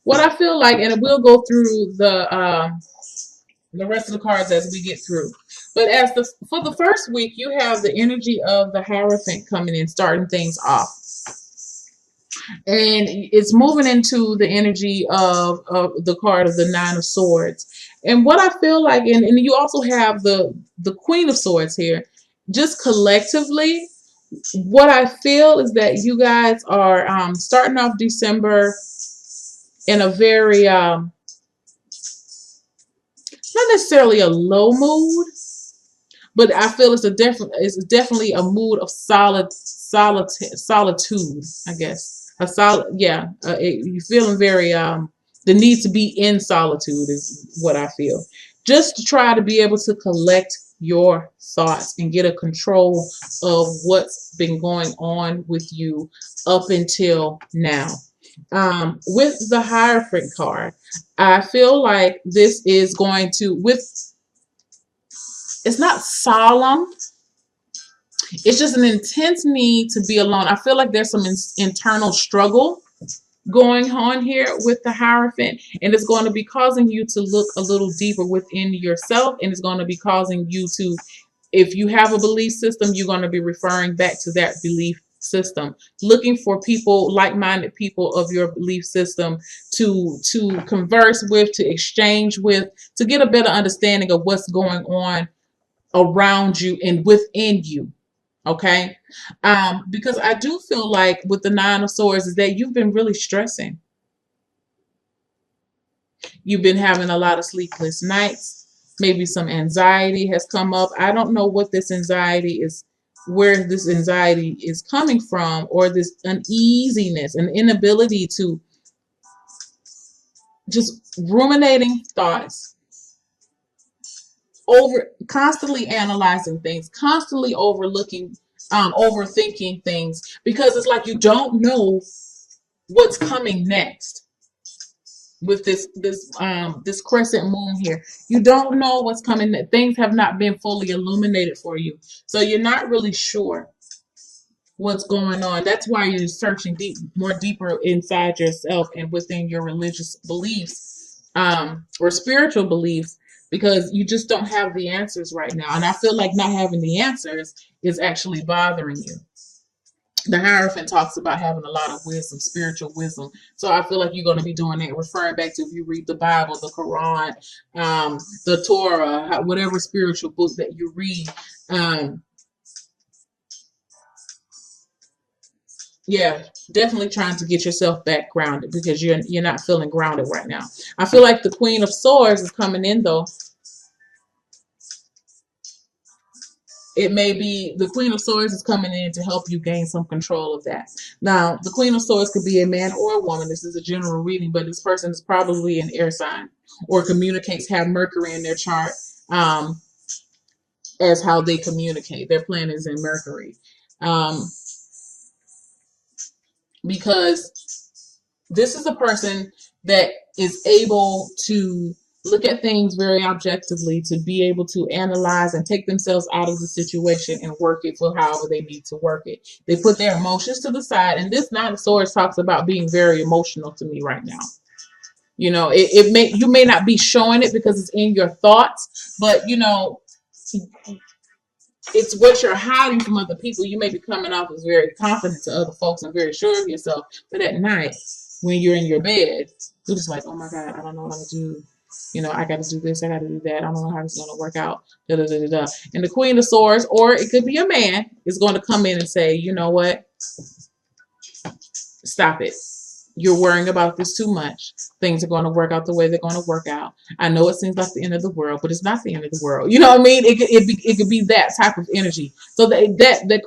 what I feel like, and we'll go through the rest of the cards as we get through. But for the first week, you have the energy of the Hierophant coming in, starting things off, and it's moving into the energy of the card of the Nine of Swords. And what I feel like, and you also have the Queen of Swords here. Just collectively, what I feel is that you guys are starting off December in a very not necessarily a low mood, but I feel it's definitely a mood of solitude. I guess a solid, yeah. You feeling very the need to be in solitude is what I feel. Just to try to be able to collect your thoughts and get a control of what's been going on with you up until now. With the Hierophant card, I feel like this is going to with it's not solemn. It's just an intense need to be alone. I feel like there's some internal struggle going on here with the Hierophant, and it's going to be causing you to look a little deeper within yourself, and it's going to be causing you to, if you have a belief system, you're going to be referring back to that belief system, looking for people, like-minded people of your belief system to converse with, to exchange with, to get a better understanding of what's going on around you and within you. Okay. Because I do feel like with the Nine of Swords is that you've been really stressing. You've been having a lot of sleepless nights. Maybe some anxiety has come up. I don't know what this anxiety is, where this anxiety is coming from, or this uneasiness, an inability to just ruminating thoughts, over constantly analyzing things, constantly overthinking things, because it's like you don't know what's coming next with this crescent moon here. You don't know what's coming. Things have not been fully illuminated for you, so you're not really sure what's going on. That's why you're searching more deeper inside yourself and within your religious beliefs, or spiritual beliefs, because you just don't have the answers right now. And I feel like not having the answers is actually bothering you. The Hierophant talks about having a lot of wisdom, spiritual wisdom. So I feel like you're going to be doing that, referring back to, if you read the Bible, the Quran, the Torah, whatever spiritual book that you read. Yeah, definitely trying to get yourself back grounded, because you're not feeling grounded right now. I feel like the Queen of Swords is coming in though. It may be the Queen of Swords is coming in to help you gain some control of that. Now, the Queen of Swords could be a man or a woman. This is a general reading, but this person is probably an air sign, or communicates, have Mercury in their chart, as how they communicate. Their planet is in Mercury. Because this is a person that is able to look at things very objectively, to be able to analyze and take themselves out of the situation and work it for however they need to work it. They put their emotions to the side, and this Nine of Swords talks about being very emotional to me right now. You know, you may not be showing it because it's in your thoughts, but you know, it's what you're hiding from other people. You may be coming off as very confident to other folks and very sure of yourself, but at night when you're in your bed, you're just like, oh my God, I don't know what I'm gonna do. You know, I got to do this, I got to do that. I don't know how this is going to work out. Da, da, da, da, da. And the Queen of Swords, or it could be a man, is going to come in and say, you know what? Stop it. You're worrying about this too much. Things are going to work out the way they're going to work out. I know it seems like the end of the world, but it's not the end of the world. You know what I mean? It could be that type of energy. So that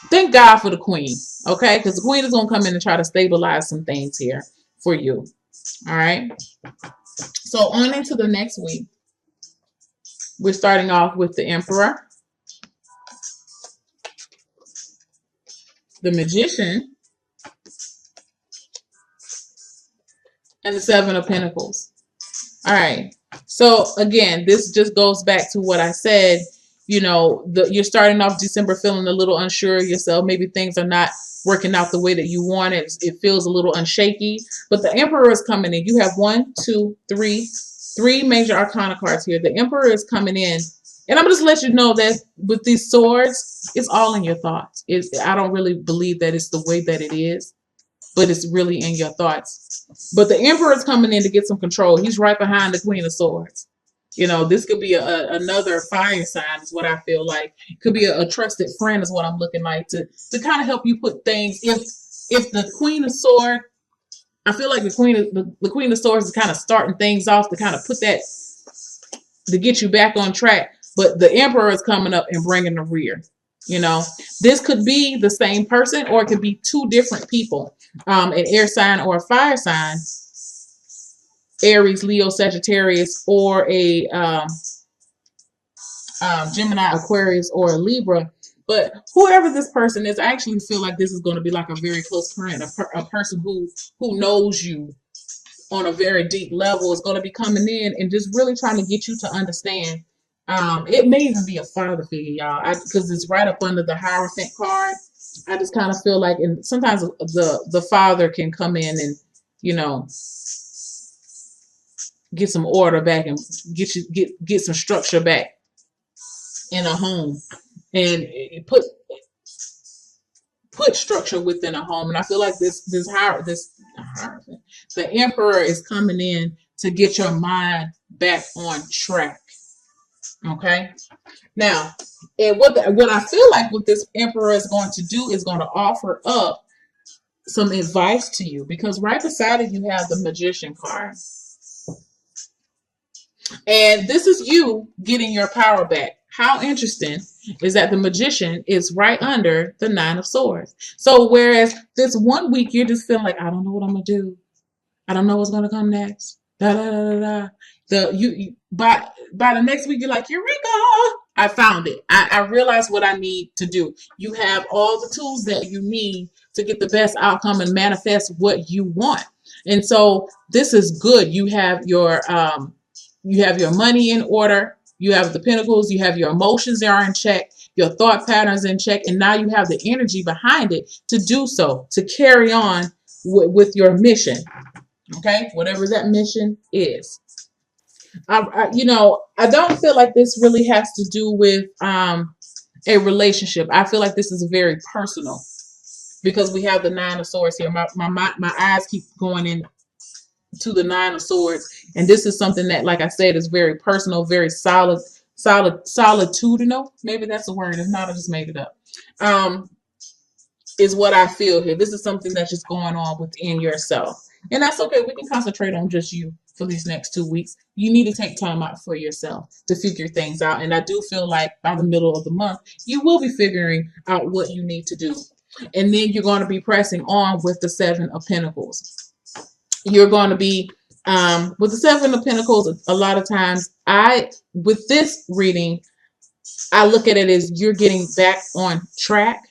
thank God for the Queen, okay? Because the Queen is going to come in and try to stabilize some things here for you. All right. So on into the next week, we're starting off with the Emperor, the Magician, and the Seven of Pentacles. All right. So again, this just goes back to what I said. You're starting off December feeling a little unsure of yourself. Maybe things are not working out the way that you want it. It feels a little unshaky. But the Emperor is coming in. You have one, two, three major arcana cards here. The Emperor is coming in. And I'm just let you know that with these swords, it's all in your thoughts. I don't really believe that it's the way that it is, but it's really in your thoughts. But the Emperor is coming in to get some control. He's right behind the Queen of Swords. This could be another fire sign is what I feel like. Could be a trusted friend is what I'm looking like to kind of help you put things. If the Queen of Swords, I feel like the Queen of Swords is kind of starting things off to kind of put that to get you back on track. But the Emperor is coming up and bringing the rear. This could be the same person, or it could be two different people, an air sign or a fire sign. Aries, Leo, Sagittarius, or a Gemini, Aquarius, or a Libra. But whoever this person is, I actually feel like this is going to be like a very close friend, a person who knows you on a very deep level is going to be coming in and just really trying to get you to understand. It may even be a father figure, y'all, because it's right up under the Hierophant card. I just kind of feel like, and sometimes the father can come in and get some order back and get some structure back in a home, and put structure within a home. And I feel like the Emperor is coming in to get your mind back on track. Okay. Now, and what I feel like what this Emperor is going to do is going to offer up some advice to you, because right beside it you have the Magician card. And this is you getting your power back. How interesting is that the Magician is right under the Nine of Swords. So whereas this 1 week you're just feeling like, I don't know what I'm going to do. I don't know what's going to come next. Da, da, da, da, da. By the next week, you're like, Eureka! I found it. I realized what I need to do. You have all the tools that you need to get the best outcome and manifest what you want. And so this is good. You have your money in order. You have the Pentacles. You have your emotions that are in check. Your thought patterns in check. And now you have the energy behind it to do so, to carry on with your mission. Okay, whatever that mission is. I don't feel like this really has to do with a relationship. I feel like this is very personal because we have the Nine of Swords here. My eyes keep going in to the Nine of Swords, and this is something that, like I said, is very personal, very solitudinal. Maybe that's a word. If not, I just made it up. Is what I feel here. This is something that's just going on within yourself. And that's okay. We can concentrate on just you for these next 2 weeks. You need to take time out for yourself to figure things out. And I do feel like by the middle of the month, you will be figuring out what you need to do. And then you're going to be pressing on with the Seven of Pentacles. You're going to be, with the Seven of Pentacles, a lot of times, with this reading, I look at it as you're getting back on track.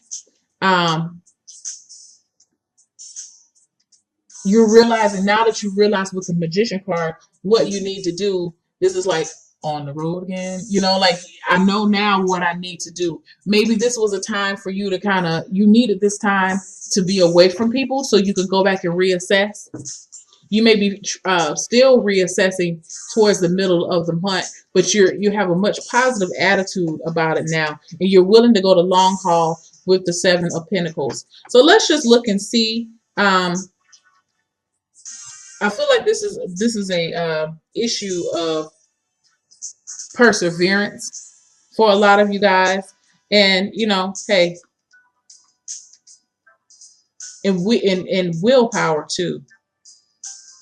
You're realizing, now that you realize with the Magician card what you need to do, this is like on the road again. Like, I know now what I need to do. Maybe this was a time for you to you needed this time to be away from people so you could go back and reassess. You may be still reassessing towards the middle of the month, but you have a much positive attitude about it now, and you're willing to go the long haul with the Seven of Pentacles. So let's just look and see. I feel like this is a issue of perseverance for a lot of you guys, and hey, and willpower too,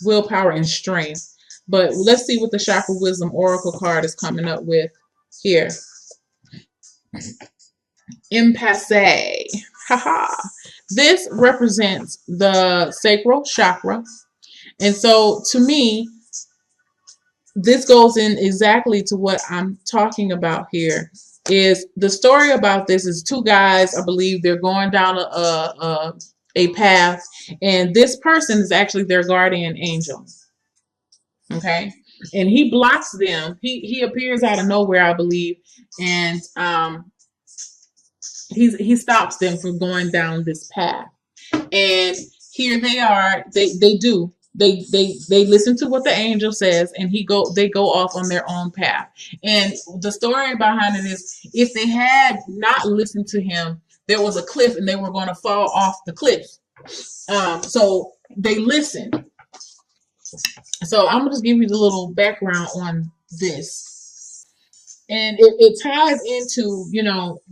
willpower and strength. But let's see what the Chakra Wisdom Oracle card is coming up with here. Impasse. Haha. This represents the sacral chakra. And so to me, this goes in exactly to what I'm talking about here. Is the story about this is two guys, I believe they're going down a path, and this person is actually their guardian angel. Okay. and he blocks them. He appears out of nowhere, I believe, and he stops them from going down this path. And here they are. They listen to what the angel says, and they go off on their own path. And the story behind it is, if they had not listened to him, there was a cliff and they were going to fall off the cliff. So they listened. So I'm gonna just give you the little background on this, and it ties into,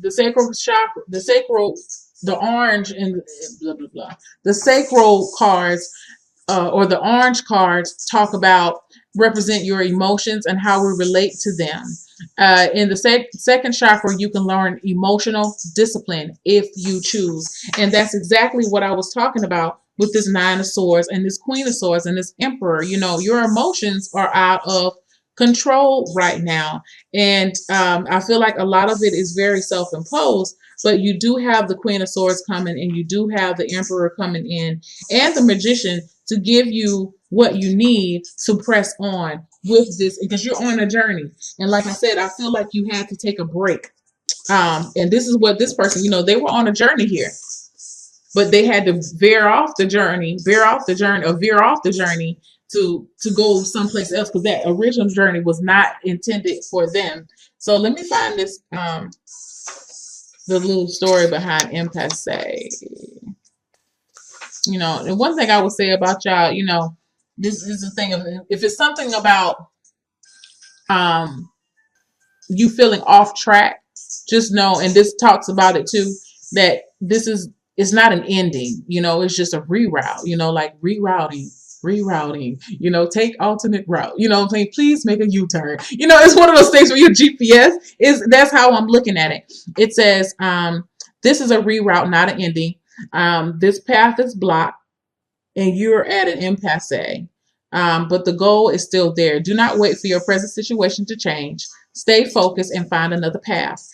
the sacral chakra, the orange, and blah blah blah. The sacral cards, or the orange cards, talk about, represent your emotions and how we relate to them. In the second chakra, you can learn emotional discipline if you choose. And that's exactly what I was talking about with this Nine of Swords and this Queen of Swords and this Emperor. Your emotions are out of control right now. And I feel like a lot of it is very self-imposed, but you do have the Queen of Swords coming, and you do have the Emperor coming in, and the Magician, to give you what you need to press on with this, because you're on a journey. And like I said, I feel like you had to take a break. And this is what this person, they were on a journey here, but they had to veer off the journey to go someplace else, because that original journey was not intended for them. So let me find this, the little story behind impasse. And one thing I would say about y'all, this is the thing of, if it's something about you feeling off track, just know, and this talks about it too, that it's not an ending, it's just a reroute, like rerouting, take alternate route, what I'm saying? Please make a U-turn. It's one of those things where your GPS that's how I'm looking at it. It says, this is a reroute, not an ending. This path is blocked and you're at an impasse. But the goal is still there. Do not wait for your present situation to change. Stay focused and find another path.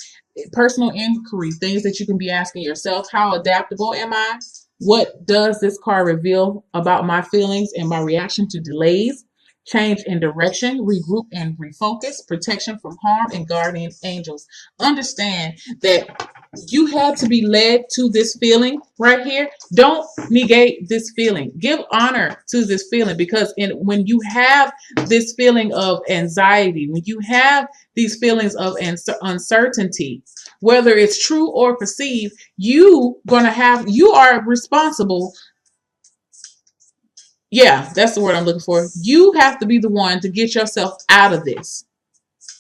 Personal inquiry, things that you can be asking yourself. How adaptable am I? What does this card reveal about my feelings and my reaction to delays? Change in direction, regroup and refocus, protection from harm, and guardian angels. Understand that you had to be led to this feeling right here. Don't negate this feeling. Give honor to this feeling, because when you have this feeling of anxiety, when you have these feelings of uncertainty, whether it's true or perceived, you are responsible. Yeah, that's the word I'm looking for. You have to be the one to get yourself out of this.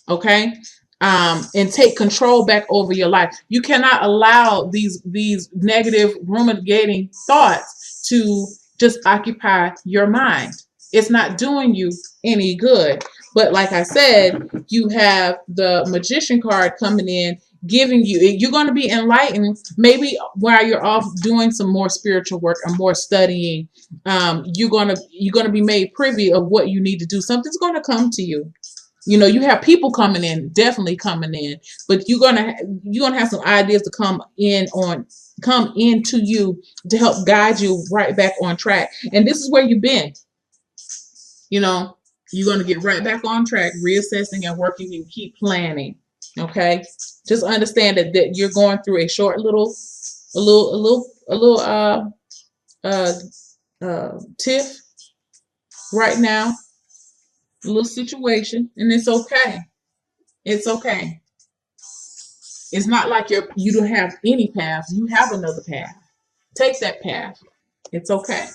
Okay? And take control back over your life. You cannot allow these negative ruminating thoughts to just occupy your mind. It's not doing you any good. But like I said, you have the Magician card coming in, giving you're going to be enlightened, maybe while you're off doing some more spiritual work or more studying. You're going to be made privy of what you need to do. Something's going to come to you. You have people coming in, definitely coming in, but you're gonna have some ideas to come into you to help guide you right back on track. And this is where you've been. You're gonna get right back on track, reassessing and working, and keep planning. Okay, just understand that you're going through a short a little tiff right now. A little situation, and it's okay. It's okay. It's not like you don't have any path. You have another path. Take that path. It's okay.